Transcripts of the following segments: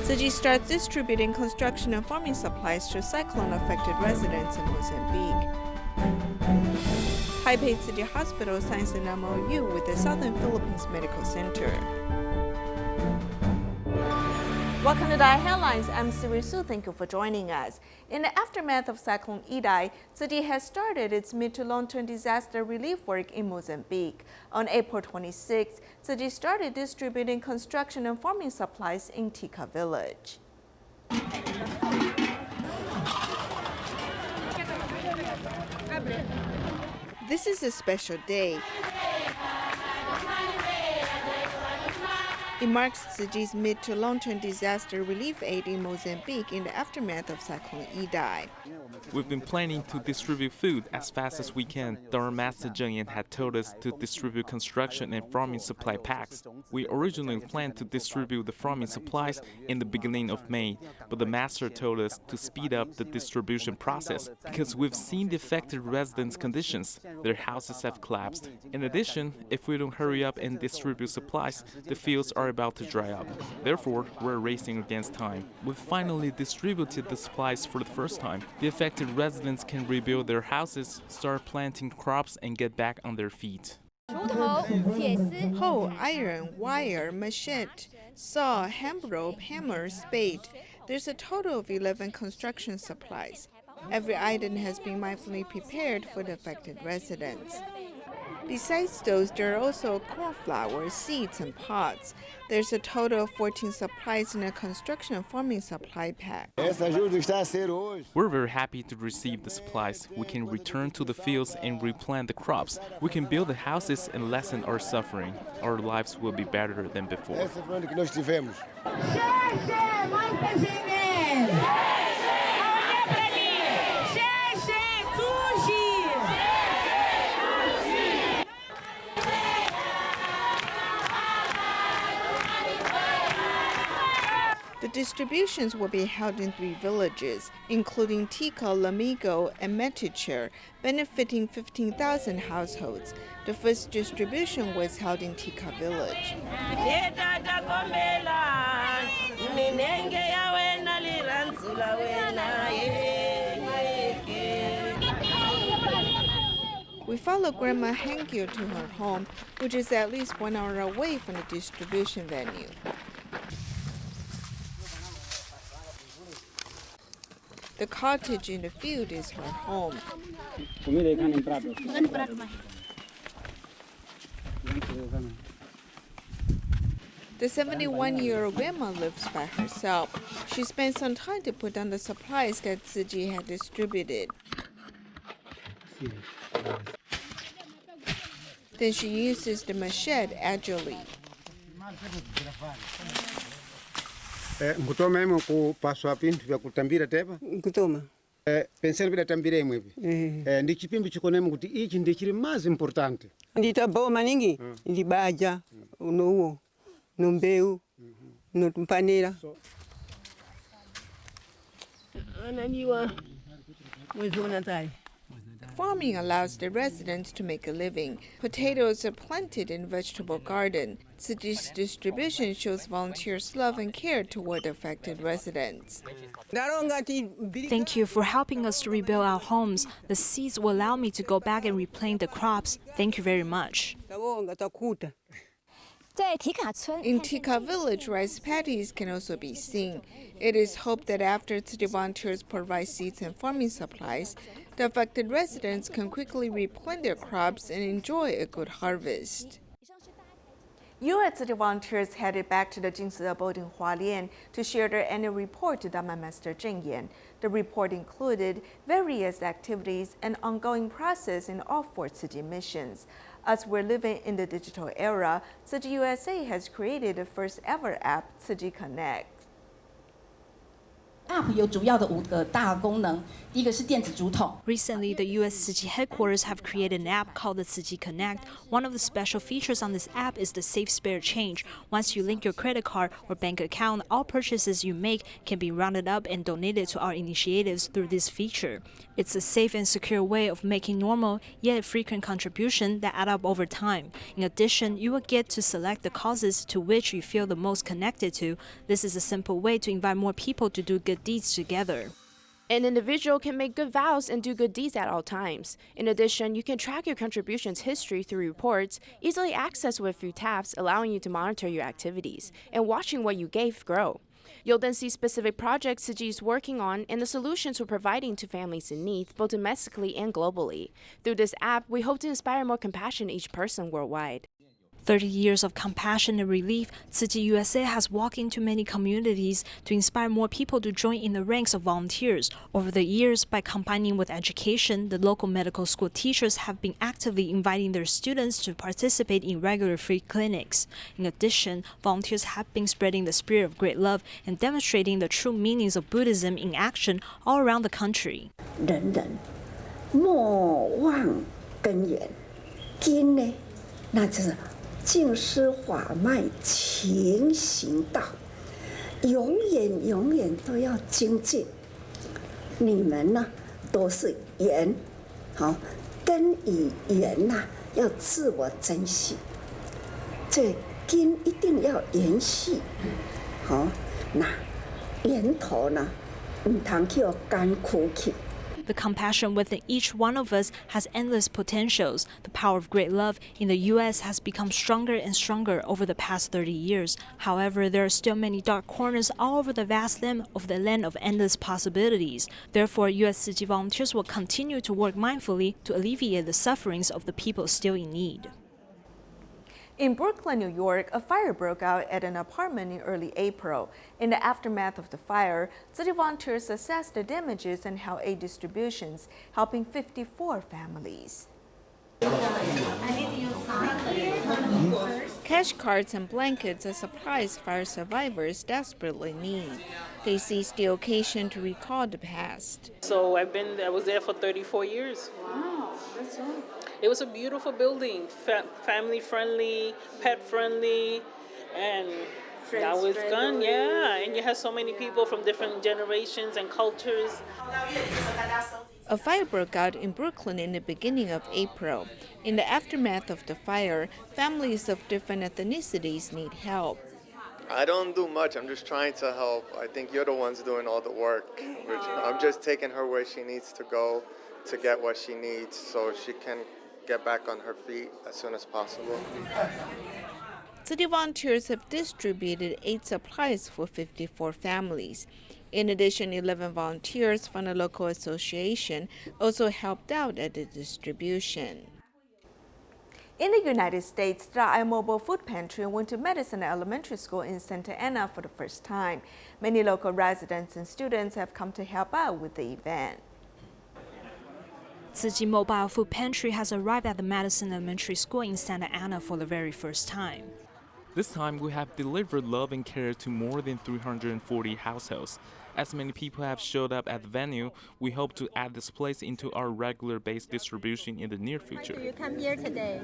Tzu Chi starts distributing construction and farming supplies to cyclone-affected residents in Mozambique. Taipei Tzu Chi Hospital signs an MOU with the Southern Philippines Medical Center. Welcome to DaAi Headlines. I'm Siri Su. Thank you for joining us. In the aftermath of Cyclone Idai, Tzu Chi has started its mid to long-term disaster relief work in Mozambique. On April 26, Tzu Chi started distributing construction and farming supplies in Tica village. This is a special day. It marks Tzu Chi's mid to long-term disaster relief aid in Mozambique in the aftermath of Cyclone Idai. We've been planning to distribute food as fast as we can. Dharma Master Cheng Yen had told us to distribute construction and farming supply packs. We originally planned to distribute the farming supplies in the beginning of May, but the Master told us to speed up the distribution process because we've seen the affected residents' conditions. Their houses have collapsed. In addition, if we don't hurry up and distribute supplies, the fields are about to dry up. Therefore, we're racing against time. We've finally distributed the supplies for the first time. The affected residents can rebuild their houses, start planting crops, and get back on their feet. Hoe, iron, wire, machete, saw, hand rope, hammer, spade. There's a total of 11 construction supplies. Every item has been mindfully prepared for the affected residents. Besides those, there are also corn flour, seeds, and pots. There's a total of 14 supplies in a construction and farming supply pack. We're very happy to receive the supplies. We can return to the fields and replant the crops. We can build the houses and lessen our suffering. Our lives will be better than before. The distributions will be held in 3 villages, including Tica, Lamigo, and Meticher, benefiting 15,000 households. The first distribution was held in Tica village. We follow Grandma Hangyo to her home, which is at least 1 hour away from the distribution venue. The cottage in the field is her home. The 71-year-old grandma lives by herself. She spent some time to put down the supplies that Tzu Chi had distributed. Then she uses the machete agilely. Nkutoma imo kupaswa pintu vya kutambira tepa? Nkutoma. Penseni vile tambira imo hivi. Ndi chipimbi chikonemo kuti ichi ndi chili mazi importante. Nditabo maningi, ndibaja, unowo, nombeu, notumpanera. Ananiwa, mwezi unatai. Farming allows the residents to make a living. Potatoes are planted in vegetable garden. Tzu Chi's distribution shows volunteers' love and care toward affected residents. Thank you for helping us to rebuild our homes. The seeds will allow me to go back and replant the crops. Thank you very much. In Tica village, rice paddies can also be seen. It is hoped that after Tzu Chi volunteers provide seeds and farming supplies, the affected residents can quickly replant their crops and enjoy a good harvest. U.S. Tzu Chi volunteers headed back to the Jing Si Abode in Hualien to share their annual report to Dharma Master Cheng Yen. The report included various activities and ongoing process in all 4 Tzu Chi missions. As we're living in the digital era, Tzu Chi USA has created the first ever app, Tzu Chi Connect. App 有主要的5个大功能，第一个是电子竹筒。 Recently, the U.S. Tzu Chi headquarters have created an app called the Tzu Chi Connect. One of the special features on this app is the safe spare change. Once you link your credit card or bank account, all purchases you make can be rounded up and donated to our initiatives through this feature. It's a safe and secure way of making normal yet frequent contributions that add up over time. In addition, you will get to select the causes to which you feel the most connected to. This is a simple way to invite more people to do good deeds together. An individual can make good vows and do good deeds at all times. In addition, you can track your contributions history through reports, easily accessed with a few taps, allowing you to monitor your activities and watching what you gave grow. You'll then see specific projects Tzu Chi is working on and the solutions we're providing to families in need, both domestically and globally. Through this app, we hope to inspire more compassion in each person worldwide. 30 years of compassion and relief, Tzu Chi USA has walked into many communities to inspire more people to join in the ranks of volunteers. Over the years, by combining with education, the local medical school teachers have been actively inviting their students to participate in regular free clinics. In addition, volunteers have been spreading the spirit of great love and demonstrating the true meanings of Buddhism in action all around the country. 人人莫忘根源，今呢，那就是净施法脉勤行道，永远都要精进。你们呢，都是缘，好，根与缘呐，要自我珍惜。这根一定要延续，好，那源头呢，唔通去干枯去。 The compassion within each one of us has endless potentials. The power of great love in the U.S. has become stronger and stronger over the past 30 years. However, there are still many dark corners all over the vast land of endless possibilities. Therefore, U.S. Tzu Chi volunteers will continue to work mindfully to alleviate the sufferings of the people still in need. In Brooklyn, New York, a fire broke out at an apartment in early April. In the aftermath of the fire, Tzu Chi volunteers assessed the damages and held aid distributions, helping 54 families. Cash cards and blankets are supplies fire survivors desperately need. They seized the occasion to recall the past. So I was there for 34 years. Wow, that's right. It was a beautiful building, family friendly, pet friendly, and now it's gone. Yeah, and you have so many people from different generations and cultures. A fire broke out in Brooklyn in the beginning of April. In the aftermath of the fire, families of different ethnicities need help. I don't do much. I'm just trying to help. I think you're the ones doing all the work. I'm just taking her where she needs to go to get what she needs so she can get back on her feet as soon as possible. Tzu Chi volunteers have distributed aid supplies for 54 families. In addition, 11 volunteers from the local association also helped out at the distribution. In the United States, DaAi Mobile Food Pantry went to Medicine Elementary School in Santa Ana for the first time. Many local residents and students have come to help out with the event. Tzu Chi Mobile Food Pantry has arrived at the Madison Elementary School in Santa Ana for the very first time. This time, we have delivered love and care to more than 340 households. As many people have showed up at the venue, we hope to add this place into our regular base distribution in the near future. You come here today.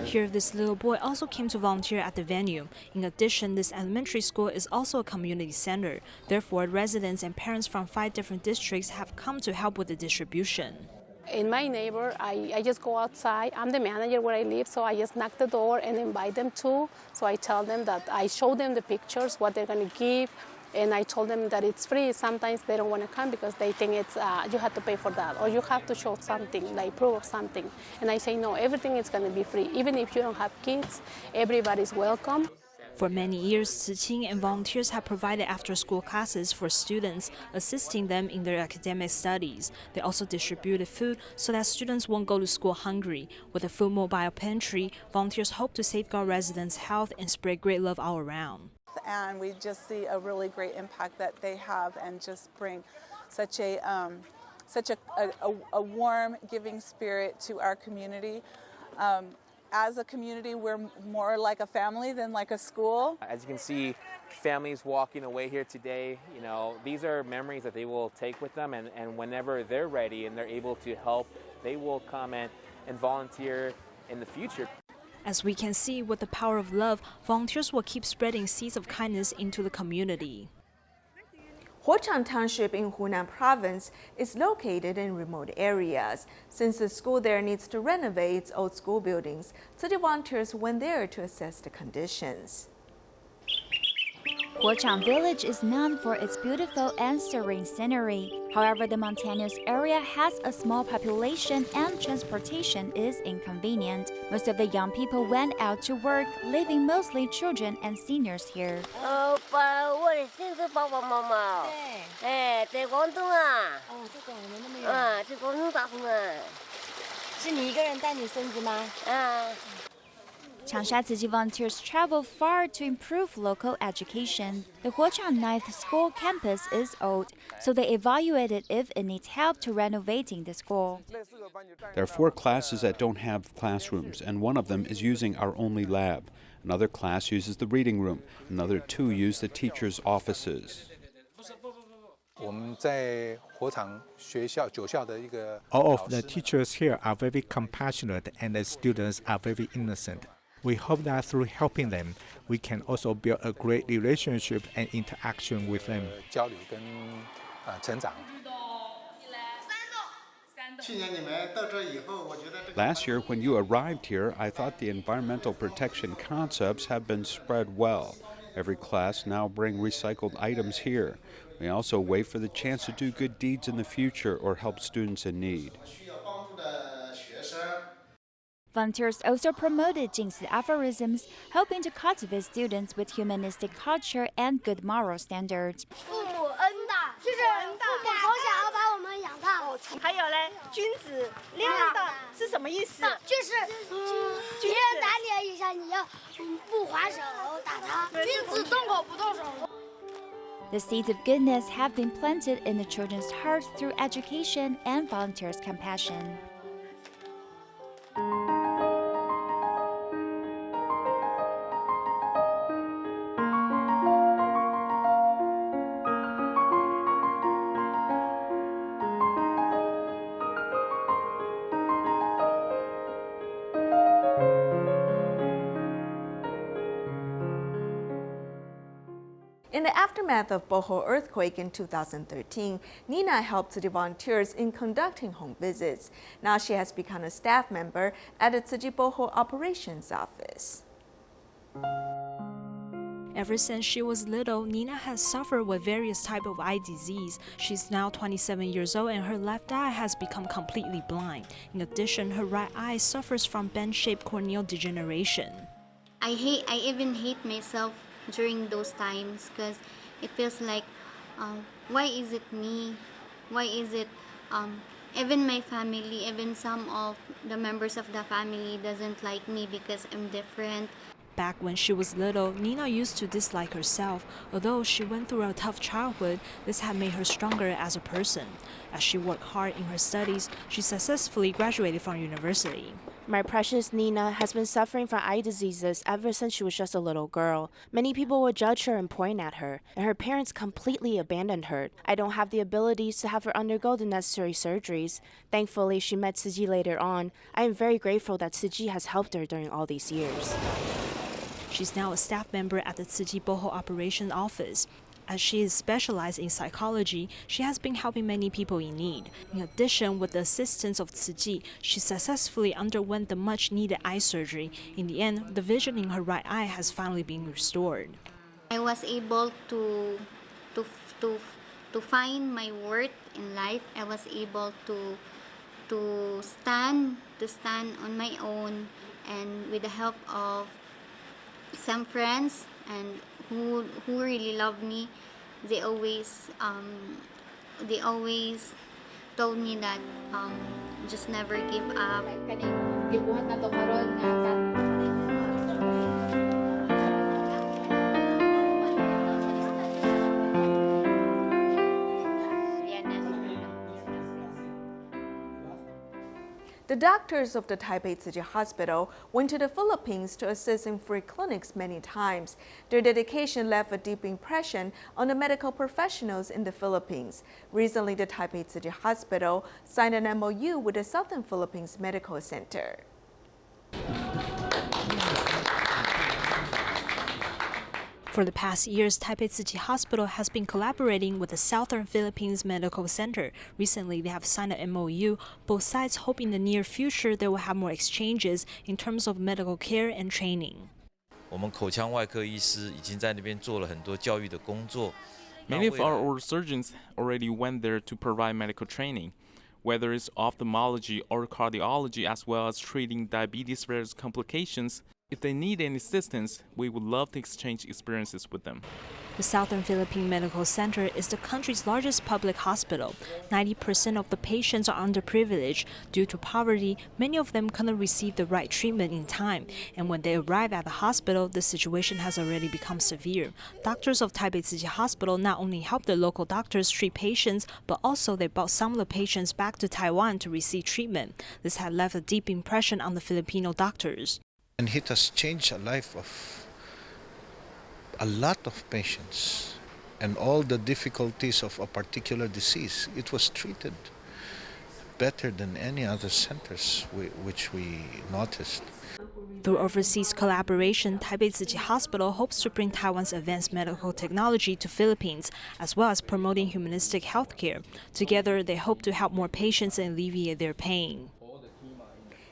Here, this little boy also came to volunteer at the venue. In addition, this elementary school is also a community center. Therefore, residents and parents from 5 different districts have come to help with the distribution. In my neighbor, I just go outside. I'm the manager where I live, so I just knock the door and invite them to. So I tell them that I show them the pictures, what they're going to give, and I told them that it's free. Sometimes they don't want to come because they think it's you have to pay for that, or you have to show something, like proof of something. And I say, no, everything is going to be free. Even if you don't have kids, everybody's welcome. For many years, Tzu Chi and volunteers have provided after-school classes for students, assisting them in their academic studies. They also distributed food so that students won't go to school hungry. With a food mobile pantry, volunteers hope to safeguard residents' health and spread great love all around. And we just see a really great impact that they have and just bring such a warm, giving spirit to our community. as a community, we're more like a family than like a school. As you can see, families walking away here today, you know, these are memories that they will take with them, and whenever they're ready and they're able to help, they will come and volunteer in the future. As we can see, with the power of love, volunteers will keep spreading seeds of kindness into the community. Hualien Township in Hunan Province is located in remote areas. Since the school there needs to renovate its old school buildings, Tzu Chi volunteers went there to assess the conditions. Hualien Village is known for its beautiful and serene scenery. However, the mountainous area has a small population and transportation is inconvenient. Most of the young people went out to work, leaving mostly children and seniors here. Changsha Tzu Chi volunteers travel far to improve local education. The Hualien 9th school campus is old, so they evaluated if it needs help to renovating the school. There are 4 classes that don't have classrooms, and one of them is using our only lab. Another class uses the reading room. Another 2 use the teachers' offices. All of the teachers here are very compassionate and the students are very innocent. We hope that through helping them, we can also build a great relationship and interaction with them. Last year, when you arrived here, I thought the environmental protection concepts have been spread well. Every class now brings recycled items here. We also wait for the chance to do good deeds in the future or help students in need. Volunteers also promoted Jing Si aphorisms, helping to cultivate students with humanistic culture and good moral standards. The seeds of goodness have been planted in the children's hearts through education and volunteers' compassion. In the aftermath of Bohol earthquake in 2013, Nina helped Tzu Chi volunteers in conducting home visits. Now she has become a staff member at the Tzu Chi Bohol Operations Office. Ever since she was little, Nina has suffered with various types of eye disease. She's now 27 years old and her left eye has become completely blind. In addition, her right eye suffers from bend-shaped corneal degeneration. I even hate myself during those times because it feels like, why is it me? Why is it, even my family, even some of the members of the family doesn't like me because I'm different. Back when she was little, Nina used to dislike herself. Although she went through a tough childhood, this had made her stronger as a person. As she worked hard in her studies, she successfully graduated from university. My precious Nina has been suffering from eye diseases ever since she was just a little girl. Many people would judge her and point at her, and her parents completely abandoned her. I don't have the abilities to have her undergo the necessary surgeries. Thankfully, she met Tzu Chi later on. I am very grateful that Tzu Chi has helped her during all these years. She's now a staff member at the Tzu Chi Bohol Operations Office. As she is specialized in psychology, she has been helping many people in need. In addition, with the assistance of Tzu Chi, she successfully underwent the much-needed eye surgery. In the end, the vision in her right eye has finally been restored. I was able to find my worth in life. I was able to stand on my own, and with the help of some friends and who really love me, they always told me that just never give up. The doctors of the Taipei Tzu Chi Hospital went to the Philippines to assist in free clinics many times. Their dedication left a deep impression on the medical professionals in the Philippines. Recently, the Taipei Tzu Chi Hospital signed an MOU with the Southern Philippines Medical Center. For the past years, Taipei Tzu Chi Hospital has been collaborating with the Southern Philippines Medical Center. Recently, they have signed an MOU. Both sides hope in the near future they will have more exchanges in terms of medical care and training. Many of our old surgeons already went there to provide medical training, whether it's ophthalmology or cardiology, as well as treating diabetes various complications. If they need any assistance, we would love to exchange experiences with them. The Southern Philippine Medical Center is the country's largest public hospital. 90% of the patients are underprivileged. Due to poverty, many of them cannot receive the right treatment in time. And when they arrive at the hospital, the situation has already become severe. Doctors of Taipei Tzu Chi Hospital not only help the local doctors treat patients, but also they brought some of the patients back to Taiwan to receive treatment. This had left a deep impression on the Filipino doctors. And it has changed the life of a lot of patients and all the difficulties of a particular disease. It was treated better than any other centers which we noticed. Through overseas collaboration, Taipei Tzu Chi Hospital hopes to bring Taiwan's advanced medical technology to Philippines, as well as promoting humanistic healthcare. Together, they hope to help more patients and alleviate their pain.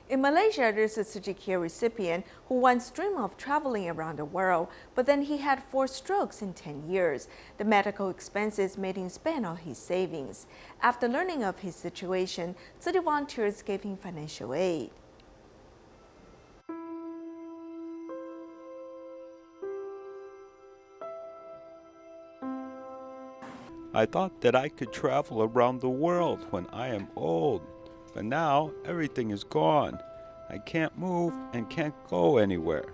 In Malaysia, there's a Tzu Chi Care recipient who once dreamed of traveling around the world, but then he had 4 strokes in 10 years. The medical expenses made him spend all his savings. After learning of his situation, Tzu Chi volunteers gave him financial aid. I thought that I could travel around the world when I am old. But now, everything is gone. I can't move and can't go anywhere.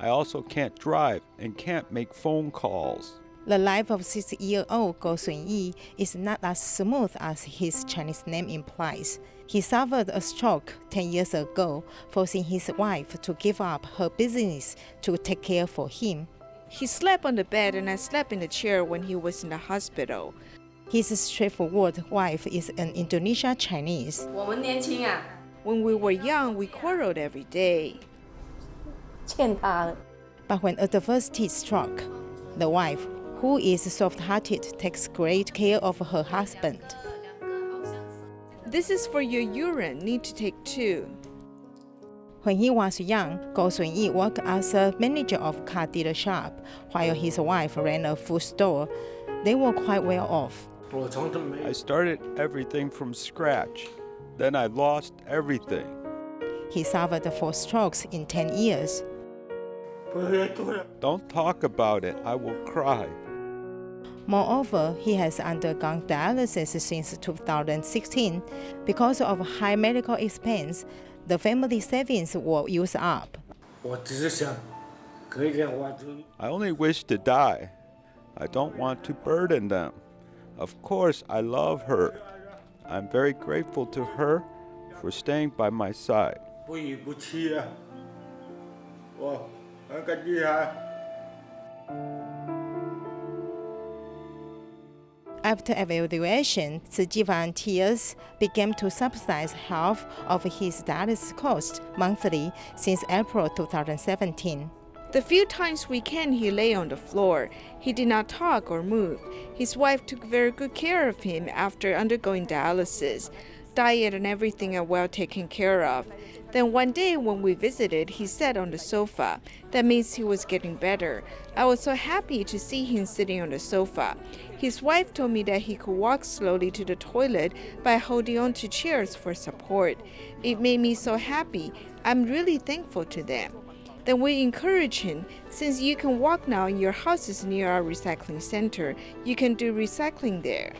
I also can't drive and can't make phone calls. The life of 6-year-old Go Sun-yi is not as smooth as his Chinese name implies. He suffered a stroke 10 years ago, forcing his wife to give up her business to take care for him. He slept on the bed and I slept in the chair when he was in the hospital. His straightforward wife is an Indonesian Chinese. When we were young, we quarreled every day. But when adversity struck, the wife, who is soft-hearted, takes great care of her husband. This is for your urine. Need to take 2. When he was young, Go Sun-yi worked as a manager of a car dealer shop, while his wife ran a food store. They were quite well off. I started everything from scratch. Then I lost everything. He suffered 4 strokes in 10 years. Don't talk about it, I will cry. Moreover, he has undergone dialysis since 2016. Because of high medical expense, the family savings were used up. I only wish to die. I don't want to burden them. Of course, I love her. I'm very grateful to her for staying by my side. After evaluation, Tzu Chi volunteers began to subsidize half of his dialysis costs monthly since April 2017. The few times we can, he lay on the floor. He did not talk or move. His wife took very good care of him after undergoing dialysis. Diet and everything are well taken care of. Then one day when we visited, he sat on the sofa. That means he was getting better. I was so happy to see him sitting on the sofa. His wife told me that he could walk slowly to the toilet by holding on to chairs for support. It made me so happy. I'm really thankful to them. Then we encourage him, since you can walk now and your house is near our recycling center, you can do recycling there.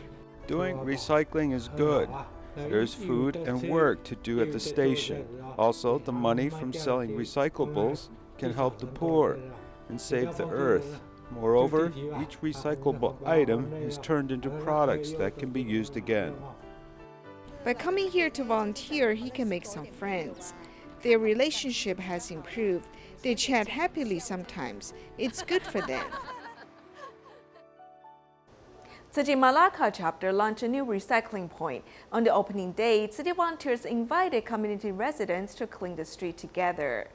Doing recycling is good. There's food and work to do at the station. Also, the money from selling recyclables can help the poor and save the earth. Moreover, each recyclable item is turned into products that can be used again. By coming here to volunteer, he can make some friends. Their relationship has improved. They chat happily sometimes. It's good for them. Tzu Chi Malacca chapter launched a new recycling point. On the opening day, Tzu Chi volunteers invited community residents to clean the street together.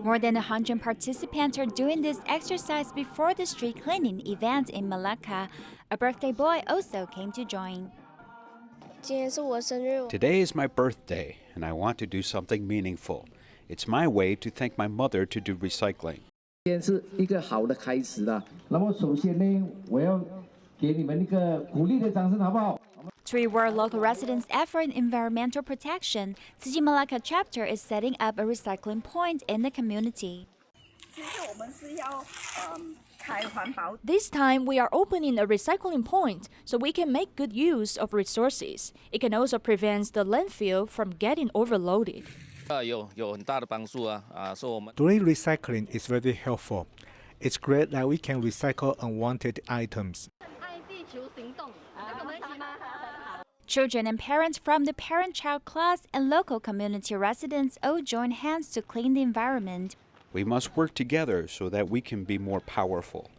More than 100 participants are doing this exercise before the street cleaning event in Malacca. A birthday boy also came to join. Today is my birthday, and I want to do something meaningful. It's my way to thank my mother to do recycling. 今天是一个好的开始了。那么首先呢，我要给你们一个鼓励的掌声，好不好？ To reward local residents' effort in environmental protection, Tzu Chi Malacca chapter is setting up a recycling point in the community. This time, we are opening a recycling point so we can make good use of resources. It can also prevent the landfill from getting overloaded. Doing recycling is very helpful. It's great that we can recycle unwanted items. Children and parents from the parent-child class and local community residents all join hands to clean the environment. We must work together so that we can be more powerful.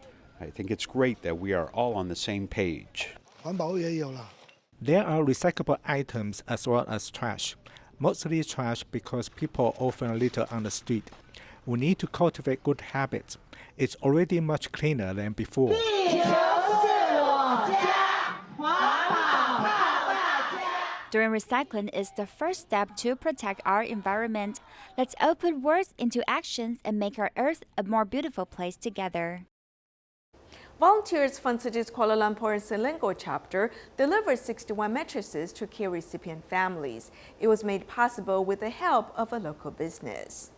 I think it's great that we are all on the same page. There are recyclable items as well as trash. Mostly trash because people often litter on the street. We need to cultivate good habits. It's already much cleaner than before. Doing recycling is the first step to protect our environment. Let's all put words into actions and make our Earth a more beautiful place together. Volunteers from Tzu Chi's Kuala Lumpur and Selangor chapter delivered 61 mattresses to care recipient families. It was made possible with the help of a local business.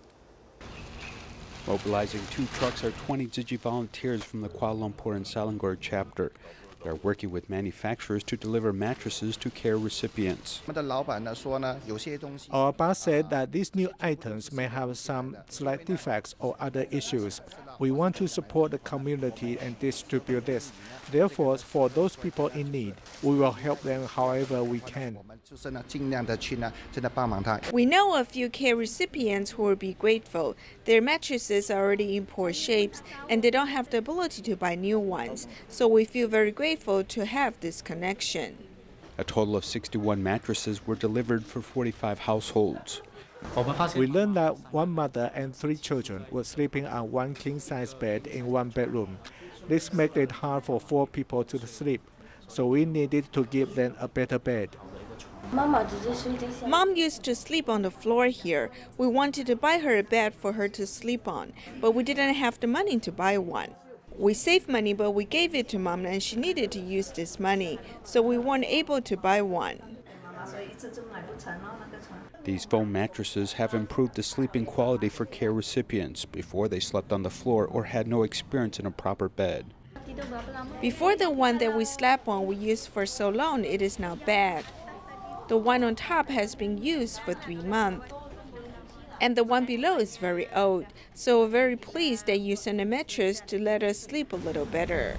Mobilizing 2 trucks are 20 Tzu Chi volunteers from the Kuala Lumpur and Selangor chapter. They are working with manufacturers to deliver mattresses to care recipients. Our boss said that these new items may have some slight defects or other issues. We want to support the community and distribute this. Therefore, for those people in need, we will help them however we can. We know a few care recipients who will be grateful. Their mattresses are already in poor shapes and they don't have the ability to buy new ones. So we feel very grateful to have this connection. A total of 61 mattresses were delivered for 45 households. We learned that one mother and 3 children were sleeping on one king-size bed in one bedroom. This made it hard for 4 people to sleep, so we needed to give them a better bed. Mom used to sleep on the floor here. We wanted to buy her a bed for her to sleep on, but we didn't have the money to buy one. We saved money, but we gave it to Mom and she needed to use this money, so we weren't able to buy one. These foam mattresses have improved the sleeping quality for care recipients before they slept on the floor or had no experience in a proper bed. Before the one that we slept on we used for so long, it is now bad. The one on top has been used for 3 months. And the one below is very old, so we're very pleased that you sent a mattress to let us sleep a little better.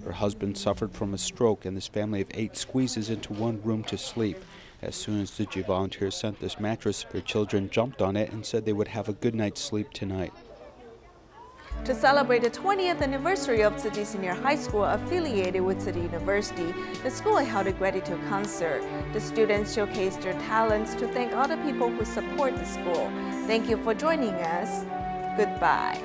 Her husband suffered from a stroke and this family of 8 squeezes into one room to sleep. As soon as Tzu Chi volunteers sent this mattress, their children jumped on it and said they would have a good night's sleep tonight. To celebrate the 20th anniversary of Tzu Chi Senior High School affiliated with Tzu Chi University, the school held a gratitude concert. The students showcased their talents to thank all the people who support the school. Thank you for joining us. Goodbye.